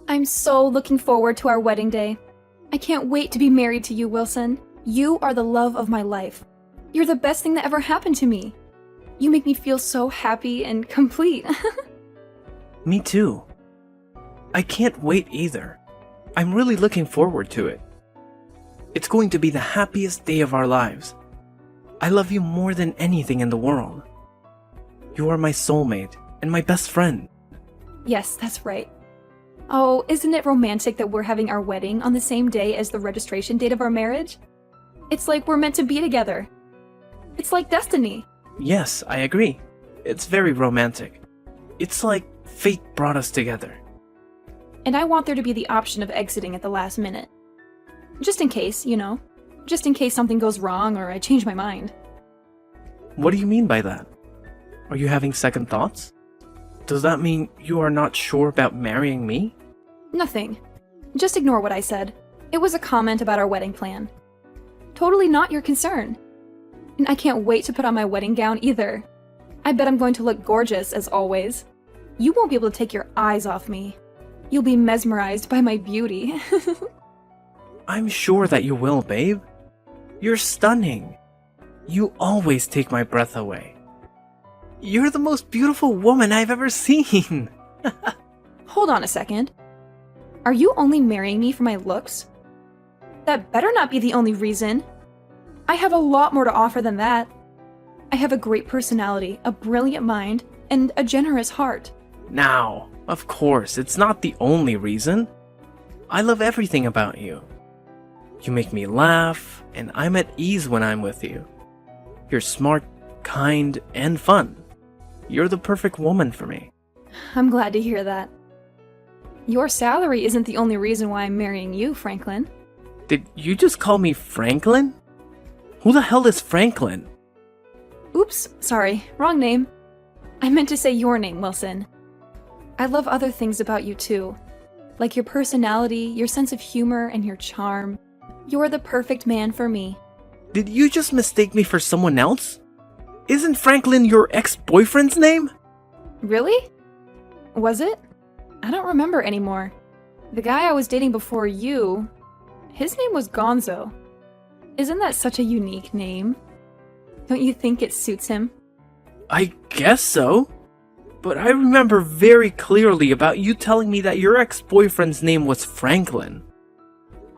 I'm so looking forward to our wedding day. I can't wait to be married to you, Wilson. You are the love of my life. You're the best thing that ever happened to me. You make me feel so happy and complete. Me too. I can't wait either. I'm really looking forward to it. It's going to be the happiest day of our lives. I love you more than anything in the world. You are my soulmate and my best friend. Yes, that's right. Oh, isn't it romantic that we're having our wedding on the same day as the registration date of our marriage? It's like we're meant to be together. It's like destiny. Yes, I agree. It's very romantic. It's like fate brought us together. And I want there to be the option of exiting at the last minute. Just in case, you know. Just in case something goes wrong or I change my mind. What do you mean by that? Are you having second thoughts? Does that mean you are not sure about marrying me? Nothing. Just ignore what I said. It was a comment about our wedding plan. Totally not your concern. And I can't wait to put on my wedding gown either. I bet I'm going to look gorgeous as always. You won't be able to take your eyes off me. You'll be mesmerized by my beauty. I'm sure that you will, babe. You're stunning. You always take my breath away. You're the most beautiful woman I've ever seen. Hold on a second. Are you only marrying me for my looks? That better not be the only reason. I have a lot more to offer than that. I have a great personality, a brilliant mind, and a generous heart. Now, of course, it's not the only reason. I love everything about you. You make me laugh, and I'm at ease when I'm with you. You're smart, kind, and fun. You're the perfect woman for me. I'm glad to hear that. Your salary isn't the only reason why I'm marrying you, Franklin. Did you just call me Franklin? Who the hell is Franklin? Oops, sorry, wrong name. I meant to say your name, Wilson. I love other things about you too. Like your personality, your sense of humor, and your charm. You're the perfect man for me. Did you just mistake me for someone else? Isn't Franklin your ex-boyfriend's name? Really? Was it? I don't remember anymore. The guy I was dating before you, his name was Gonzo. Isn't that such a unique name? Don't you think it suits him? I guess so. But I remember very clearly about you telling me that your ex-boyfriend's name was Franklin.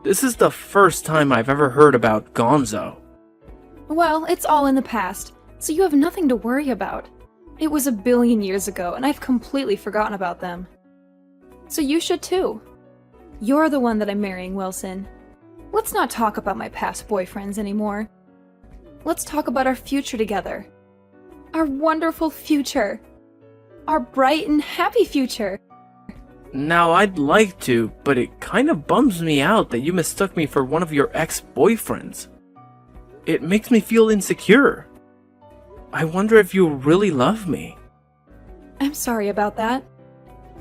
This is the first time I've ever heard about Gonzo. Well, it's all in the past, so you have nothing to worry about. It was a billion years ago, and I've completely forgotten about them. So you should too. You're the one that I'm marrying, Wilson. Let's not talk about my past boyfriends anymore. Let's talk about our future together. Our wonderful future. Our bright and happy future. Now, I'd like to, but it kind of bums me out that you mistook me for one of your ex-boyfriends. It makes me feel insecure. I wonder if you really love me. I'm sorry about that.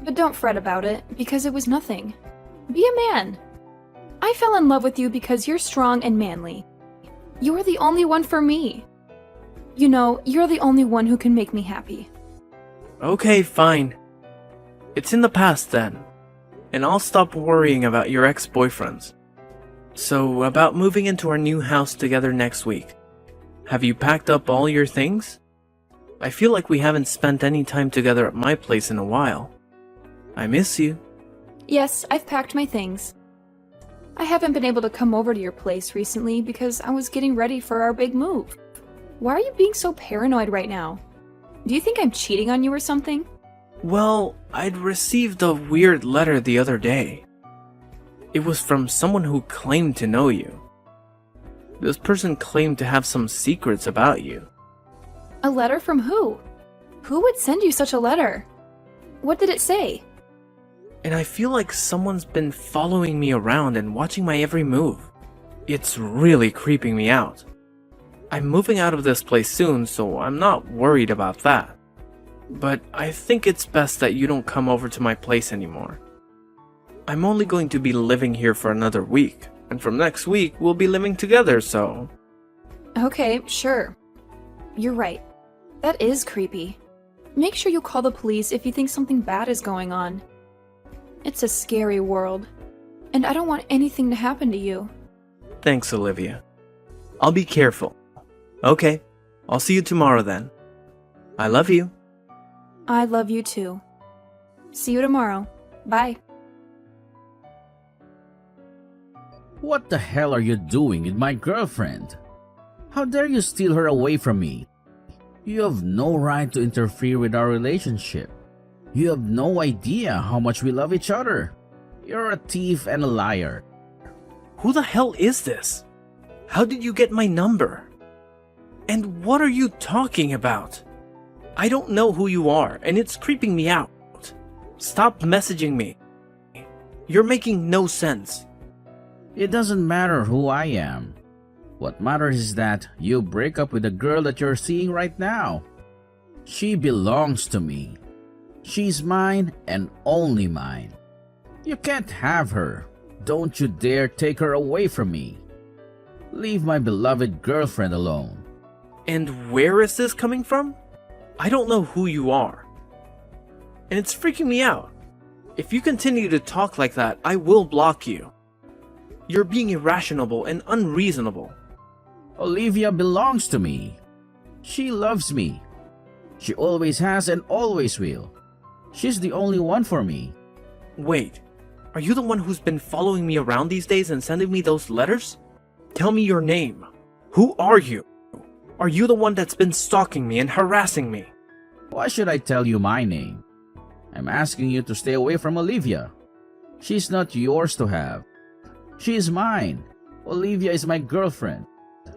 But don't fret about it, because it was nothing. Be a man. I fell in love with you because you're strong and manly. You're the only one for me. You know, you're the only one who can make me happy. Okay, fine. It's in the past then, and I'll stop worrying about your ex-boyfriends. So, about moving into our new house together next week. Have you packed up all your things? I feel like we haven't spent any time together at my place in a while. I miss you. Yes, I've packed my things. I haven't been able to come over to your place recently because I was getting ready for our big move. Why are you being so paranoid right now? Do you think I'm cheating on you or something? Well, I'd received a weird letter the other day. It was from someone who claimed to know you. This person claimed to have some secrets about you. A letter from who? Who would send you such a letter? What did it say? And I feel like someone's been following me around and watching my every move. It's really creeping me out. I'm moving out of this place soon, so I'm not worried about that. But I think it's best that you don't come over to my place anymore. I'm only going to be living here for another week, and from next week we'll be living together, so... Okay, sure. You're right. That is creepy. Make sure you call the police if you think something bad is going on. It's a scary world, and I don't want anything to happen to you. Thanks, Olivia. I'll be careful. Okay, I'll see you tomorrow then. I love you. I love you too. See you tomorrow. Bye. What the hell are you doing with my girlfriend? How dare you steal her away from me? You have no right to interfere with our relationship. You have no idea how much we love each other. You're a thief and a liar. Who the hell is this? How did you get my number? And what are you talking about? I don't know who you are, and it's creeping me out. Stop messaging me. You're making no sense. It doesn't matter who I am. What matters is that you break up with the girl that you're seeing right now. She belongs to me. She's mine and only mine. You can't have her. Don't you dare take her away from me. Leave my beloved girlfriend alone. And where is this coming from? I don't know who you are. And it's freaking me out. If you continue to talk like that, I will block you. You're being irrational and unreasonable. Olivia belongs to me. She loves me. She always has and always will. She's the only one for me. Wait, are you the one who's been following me around these days and sending me those letters? Tell me your name. Who are you? Are you the one that's been stalking me and harassing me? Why should I tell you my name? I'm asking you to stay away from Olivia. She's not yours to have. She is mine. Olivia is my girlfriend.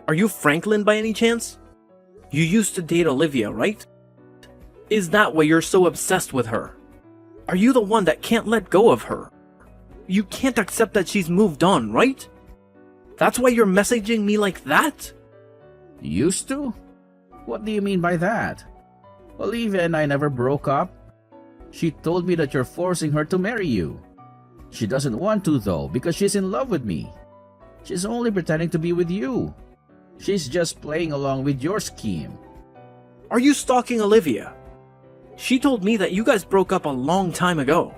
Are you Franklin by any chance? You used to date Olivia, right? Is that why you're so obsessed with her? Are you the one that can't let go of her? You can't accept that she's moved on, right? That's why you're messaging me like that? Used to? What do you mean by that? Olivia and I never broke up. She told me that you're forcing her to marry you. She doesn't want to though because she's in love with me. She's only pretending to be with you. She's just playing along with your scheme. Are you stalking Olivia? She told me that you guys broke up a long time ago.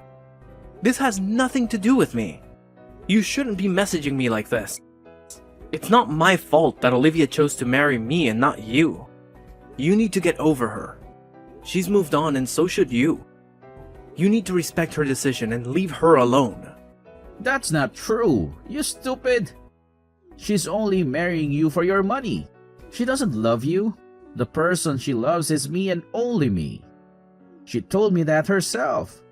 This has nothing to do with me. You shouldn't be messaging me like this. It's not my fault that Olivia chose to marry me and not you. You need to get over her. She's moved on and so should you. You need to respect her decision and leave her alone. That's not true, you stupid. She's only marrying you for your money. She doesn't love you. The person she loves is me and only me. She told me that herself.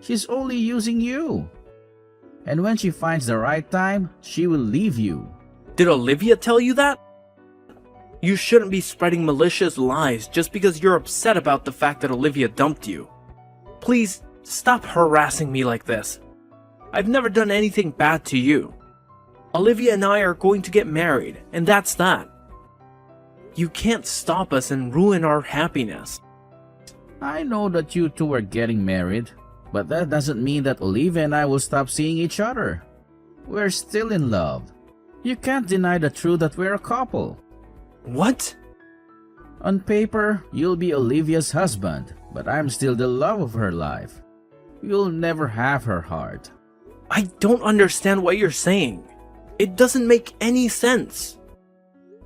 She's only using you. And when she finds the right time, she will leave you. Did Olivia tell you that? You shouldn't be spreading malicious lies just because you're upset about the fact that Olivia dumped you. Please, stop harassing me like this. I've never done anything bad to you. Olivia and I are going to get married, and that's that. You can't stop us and ruin our happiness. I know that you two are getting married, but that doesn't mean that Olivia and I will stop seeing each other. We're still in love. You can't deny the truth that we're a couple. What? On paper, you'll be Olivia's husband, but I'm still the love of her life. You'll never have her heart. I don't understand what you're saying. It doesn't make any sense.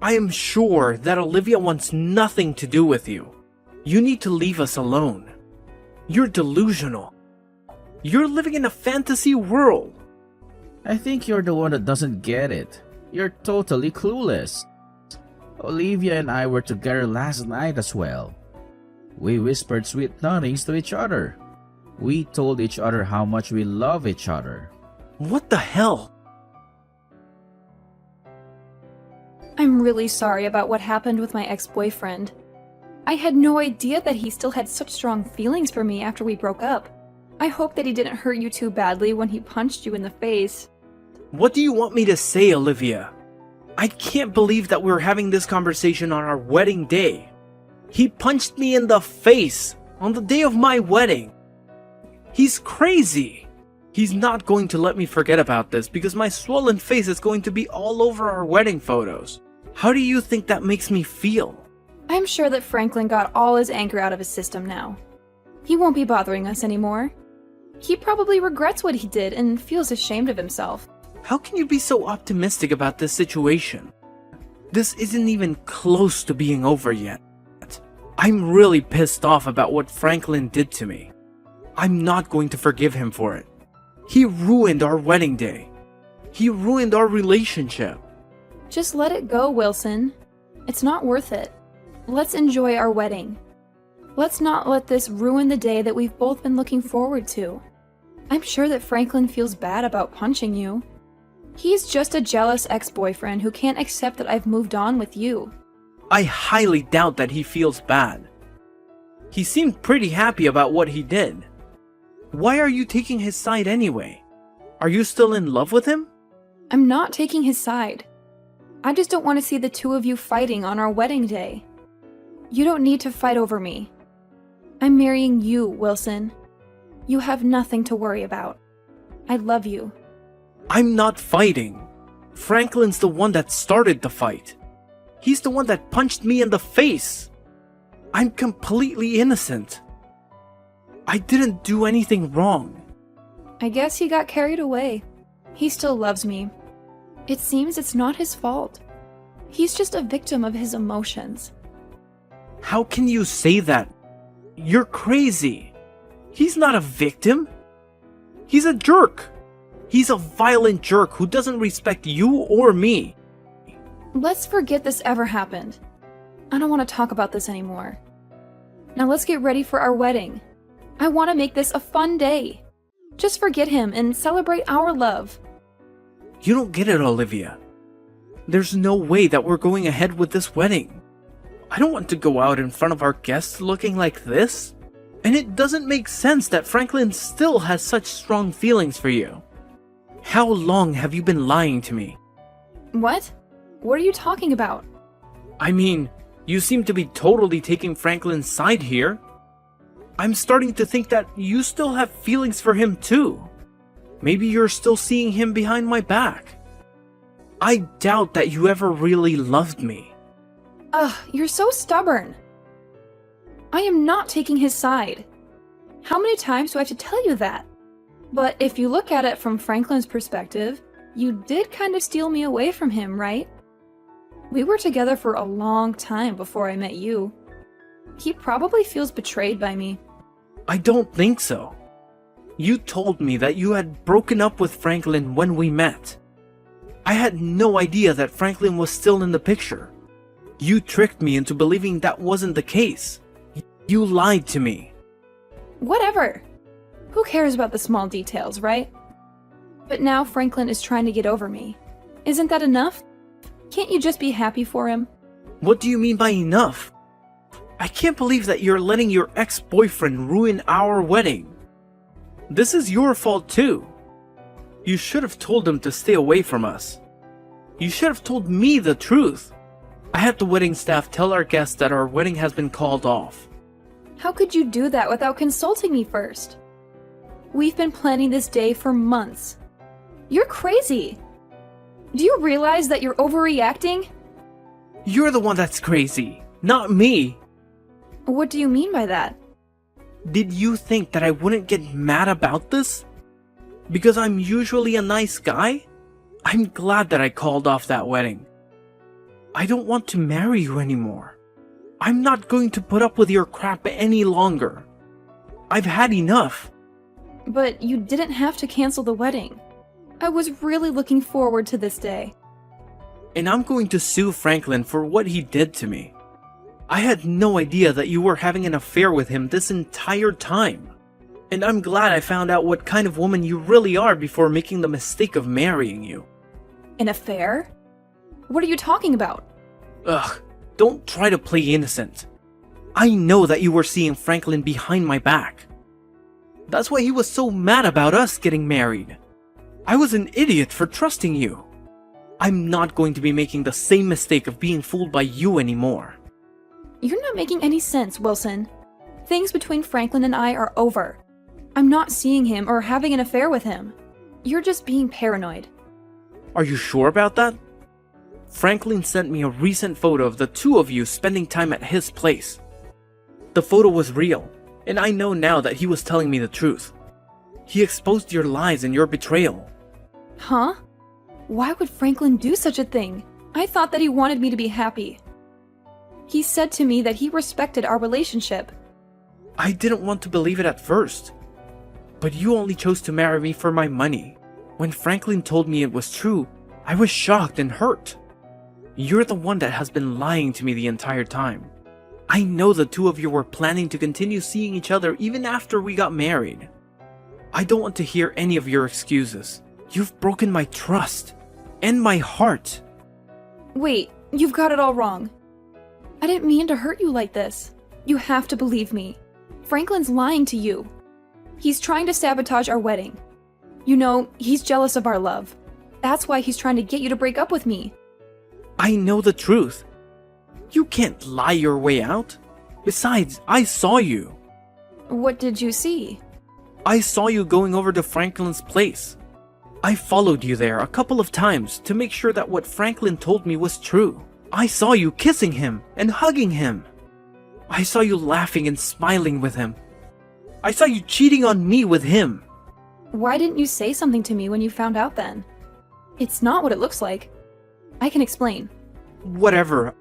I am sure that Olivia wants nothing to do with you. You need to leave us alone. You're delusional. You're living in a fantasy world. I think you're the one that doesn't get it. You're totally clueless. Olivia and I were together last night as well. We whispered sweet nothings to each other. We told each other how much we love each other. What the hell? I'm really sorry about what happened with my ex-boyfriend. I had no idea that he still had such strong feelings for me after we broke up. I hope that he didn't hurt you too badly when he punched you in the face. What do you want me to say, Olivia? I can't believe that we're having this conversation on our wedding day. He punched me in the face on the day of my wedding. He's crazy. He's not going to let me forget about this because my swollen face is going to be all over our wedding photos. How do you think that makes me feel? I'm sure that Franklin got all his anger out of his system now. He won't be bothering us anymore. He probably regrets what he did and feels ashamed of himself. How can you be so optimistic about this situation? This isn't even close to being over yet. I'm really pissed off about what Franklin did to me. I'm not going to forgive him for it. He ruined our wedding day. He ruined our relationship. Just let it go, Wilson. It's not worth it. Let's enjoy our wedding. Let's not let this ruin the day that we've both been looking forward to. I'm sure that Franklin feels bad about punching you. He's just a jealous ex-boyfriend who can't accept that I've moved on with you. I highly doubt that he feels bad. He seemed pretty happy about what he did. Why are you taking his side anyway? Are you still in love with him? I'm not taking his side. I just don't want to see the two of you fighting on our wedding day. You don't need to fight over me. I'm marrying you, Wilson. You have nothing to worry about. I love you. I'm not fighting. Franklin's the one that started the fight. He's the one that punched me in the face. I'm completely innocent. I didn't do anything wrong. I guess he got carried away. He still loves me. It seems it's not his fault. He's just a victim of his emotions. How can you say that? You're crazy. He's not a victim. He's a jerk. He's a violent jerk who doesn't respect you or me. Let's forget this ever happened. I don't want to talk about this anymore. Now let's get ready for our wedding. I want to make this a fun day. Just forget him and celebrate our love. You don't get it, Olivia. There's no way that we're going ahead with this wedding. I don't want to go out in front of our guests looking like this. And it doesn't make sense that Franklin still has such strong feelings for you. How long have you been lying to me? What? What are you talking about? I mean, you seem to be totally taking Franklin's side here. I'm starting to think that you still have feelings for him too. Maybe you're still seeing him behind my back. I doubt that you ever really loved me. Ugh, you're so stubborn. I am not taking his side. How many times do I have to tell you that? But if you look at it from Franklin's perspective, you did kind of steal me away from him, right? We were together for a long time before I met you. He probably feels betrayed by me. I don't think so. You told me that you had broken up with Franklin when we met. I had no idea that Franklin was still in the picture. You tricked me into believing that wasn't the case. You lied to me. Whatever. Who cares about the small details, right? But now Franklin is trying to get over me. Isn't that enough? Can't you just be happy for him? What do you mean by enough? I can't believe that you're letting your ex-boyfriend ruin our wedding. This is your fault too. You should have told him to stay away from us. You should have told me the truth. I had the wedding staff tell our guests that our wedding has been called off. How could you do that without consulting me first? We've been planning this day for months. You're crazy. Do you realize that you're overreacting? You're the one that's crazy, not me. What do you mean by that? Did you think that I wouldn't get mad about this? Because I'm usually a nice guy? I'm glad that I called off that wedding. I don't want to marry you anymore. I'm not going to put up with your crap any longer. I've had enough. But you didn't have to cancel the wedding. I was really looking forward to this day. And I'm going to sue Franklin for what he did to me. I had no idea that you were having an affair with him this entire time. And I'm glad I found out what kind of woman you really are before making the mistake of marrying you. An affair? What are you talking about? Ugh, don't try to play innocent. I know that you were seeing Franklin behind my back. That's why he was so mad about us getting married. I was an idiot for trusting you. I'm not going to be making the same mistake of being fooled by you anymore. You're not making any sense, Wilson. Things between Franklin and I are over. I'm not seeing him or having an affair with him. You're just being paranoid. Are you sure about that? Franklin sent me a recent photo of the two of you spending time at his place. The photo was real, and I know now that he was telling me the truth. He exposed your lies and your betrayal. Huh? Why would Franklin do such a thing? I thought that he wanted me to be happy. He said to me that he respected our relationship. I didn't want to believe it at first. But you only chose to marry me for my money. When Franklin told me it was true, I was shocked and hurt. You're the one that has been lying to me the entire time. I know the two of you were planning to continue seeing each other even after we got married. I don't want to hear any of your excuses. You've broken my trust and my heart. Wait, you've got it all wrong. I didn't mean to hurt you like this. You have to believe me. Franklin's lying to you. He's trying to sabotage our wedding. You know, he's jealous of our love. That's why he's trying to get you to break up with me. I know the truth. You can't lie your way out. Besides, I saw you. What did you see? I saw you going over to Franklin's place. I followed you there a couple of times to make sure that what Franklin told me was true. I saw you kissing him and hugging him. I saw you laughing and smiling with him. I saw you cheating on me with him. Why didn't you say something to me when you found out then? It's not what it looks like. I can explain. Whatever.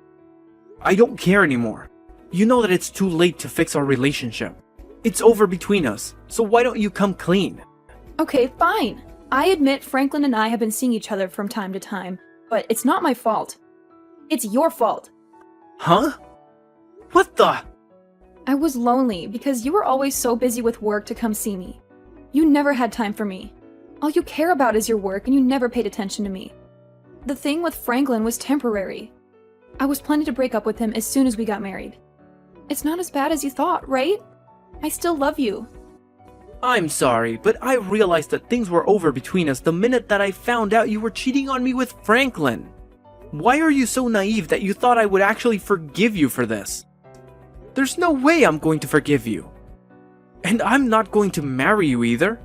I don't care anymore. You know that it's too late to fix our relationship. It's over between us, so why don't you come clean? Okay, fine. I admit Franklin and I have been seeing each other from time to time, but it's not my fault. It's your fault. Huh? What the? I was lonely because you were always so busy with work to come see me. You never had time for me. All you care about is your work and you never paid attention to me. The thing with Franklin was temporary. I was planning to break up with him as soon as we got married. It's not as bad as you thought, right? I still love you. I'm sorry, but I realized that things were over between us the minute that I found out you were cheating on me with Franklin. Why are you so naive that you thought I would actually forgive you for this? There's no way I'm going to forgive you. And I'm not going to marry you either.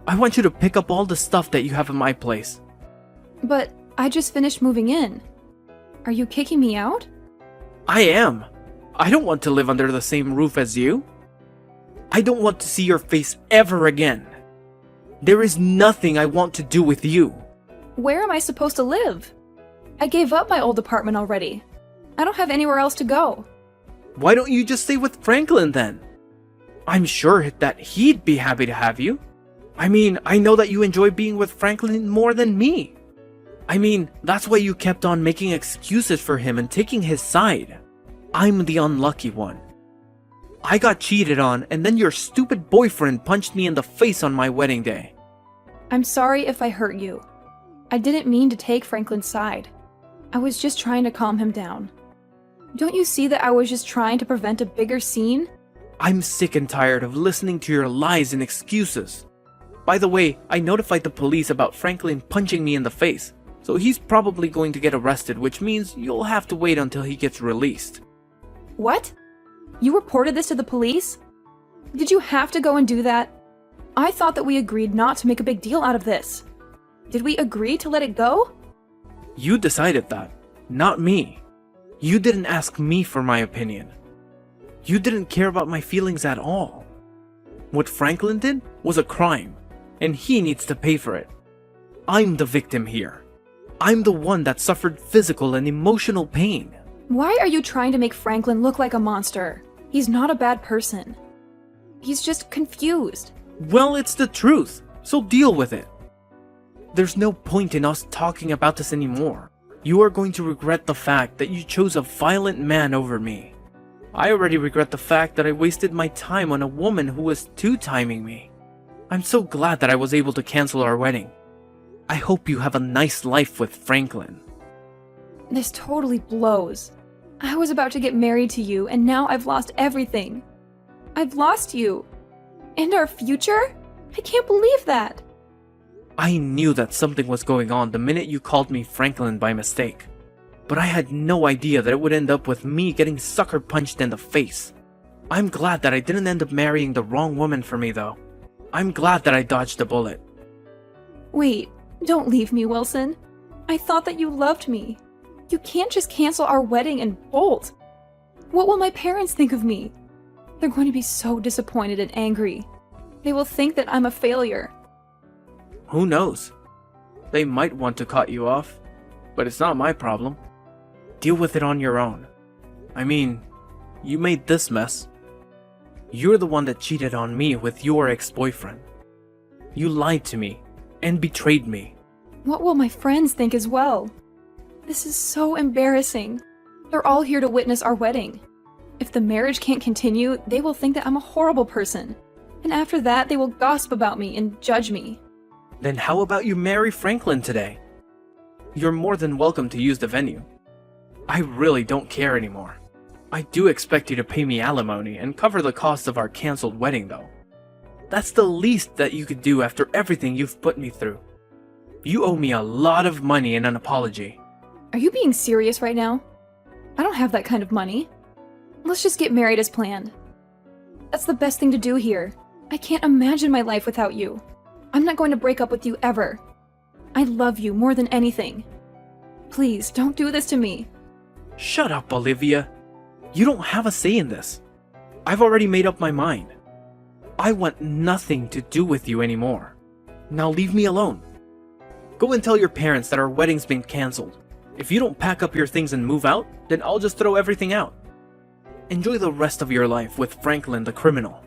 I want you to pick up all the stuff that you have in my place. But I just finished moving in. Are you kicking me out? I am. I don't want to live under the same roof as you. I don't want to see your face ever again. There is nothing I want to do with you. Where am I supposed to live? I gave up my old apartment already. I don't have anywhere else to go. Why don't you just stay with Franklin then? I'm sure that he'd be happy to have you. I mean, I know that you enjoy being with Franklin more than me. I mean, that's why you kept on making excuses for him and taking his side. I'm the unlucky one. I got cheated on, and then your stupid boyfriend punched me in the face on my wedding day. I'm sorry if I hurt you. I didn't mean to take Franklin's side. I was just trying to calm him down. Don't you see that I was just trying to prevent a bigger scene? I'm sick and tired of listening to your lies and excuses. By the way, I notified the police about Franklin punching me in the face, so he's probably going to get arrested, which means you'll have to wait until he gets released. What? You reported this to the police? Did you have to go and do that? I thought that we agreed not to make a big deal out of this. Did we agree to let it go? You decided that, not me. You didn't ask me for my opinion. You didn't care about my feelings at all. What Franklin did was a crime, and he needs to pay for it. I'm the victim here. I'm the one that suffered physical and emotional pain. Why are you trying to make Franklin look like a monster? He's not a bad person. He's just confused. Well, it's the truth, so deal with it. There's no point in us talking about this anymore. You are going to regret the fact that you chose a violent man over me. I already regret the fact that I wasted my time on a woman who was two-timing me. I'm so glad that I was able to cancel our wedding. I hope you have a nice life with Franklin. This totally blows. I was about to get married to you, and now I've lost everything. I've lost you. And our future? I can't believe that. I knew that something was going on the minute you called me Franklin by mistake. But I had no idea that it would end up with me getting sucker punched in the face. I'm glad that I didn't end up marrying the wrong woman for me though. I'm glad that I dodged a bullet. Wait, don't leave me, Wilson. I thought that you loved me. You can't just cancel our wedding and bolt. What will my parents think of me? They're going to be so disappointed and angry. They will think that I'm a failure. Who knows? They might want to cut you off, but it's not my problem. Deal with it on your own. I mean, you made this mess. You're the one that cheated on me with your ex-boyfriend. You lied to me and betrayed me. What will my friends think as well? This is so embarrassing. They're all here to witness our wedding. If the marriage can't continue, they will think that I'm a horrible person. And after that, they will gossip about me and judge me. Then how about you marry Franklin today? You're more than welcome to use the venue. I really don't care anymore. I do expect you to pay me alimony and cover the cost of our cancelled wedding though. That's the least that you could do after everything you've put me through. You owe me a lot of money and an apology. Are you being serious right now? I don't have that kind of money. Let's just get married as planned. That's the best thing to do here. I can't imagine my life without you. I'm not going to break up with you ever. I love you more than anything. Please, don't do this to me. Shut up, Olivia. You don't have a say in this. I've already made up my mind. I want nothing to do with you anymore. Now leave me alone. Go and tell your parents that our wedding's been cancelled. If you don't pack up your things and move out, then I'll just throw everything out. Enjoy the rest of your life with Franklin the criminal.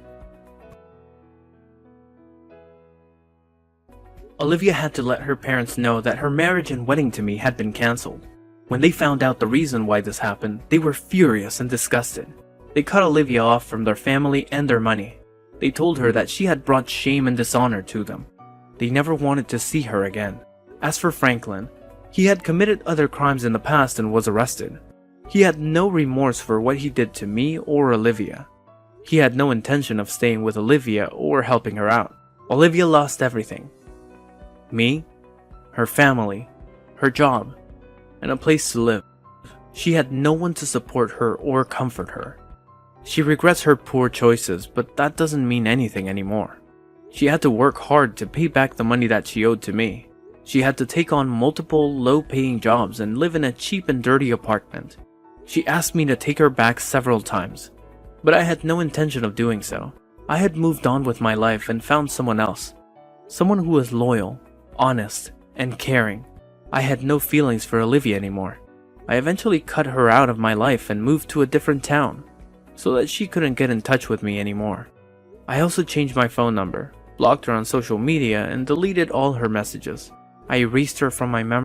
Olivia had to let her parents know that her marriage and wedding to me had been cancelled. When they found out the reason why this happened, they were furious and disgusted. They cut Olivia off from their family and their money. They told her that she had brought shame and dishonor to them. They never wanted to see her again. As for Franklin, he had committed other crimes in the past and was arrested. He had no remorse for what he did to me or Olivia. He had no intention of staying with Olivia or helping her out. Olivia lost everything. Me, her family, her job, and a place to live. She had no one to support her or comfort her. She regrets her poor choices, but that doesn't mean anything anymore. She had to work hard to pay back the money that she owed to me. She had to take on multiple low-paying jobs and live in a cheap and dirty apartment. She asked me to take her back several times, but I had no intention of doing so. I had moved on with my life and found someone else. Someone who was loyal, honest, and caring. I had no feelings for Olivia anymore. I eventually cut her out of my life and moved to a different town, so that she couldn't get in touch with me anymore. I also changed my phone number, blocked her on social media, and deleted all her messages. I erased her from my memory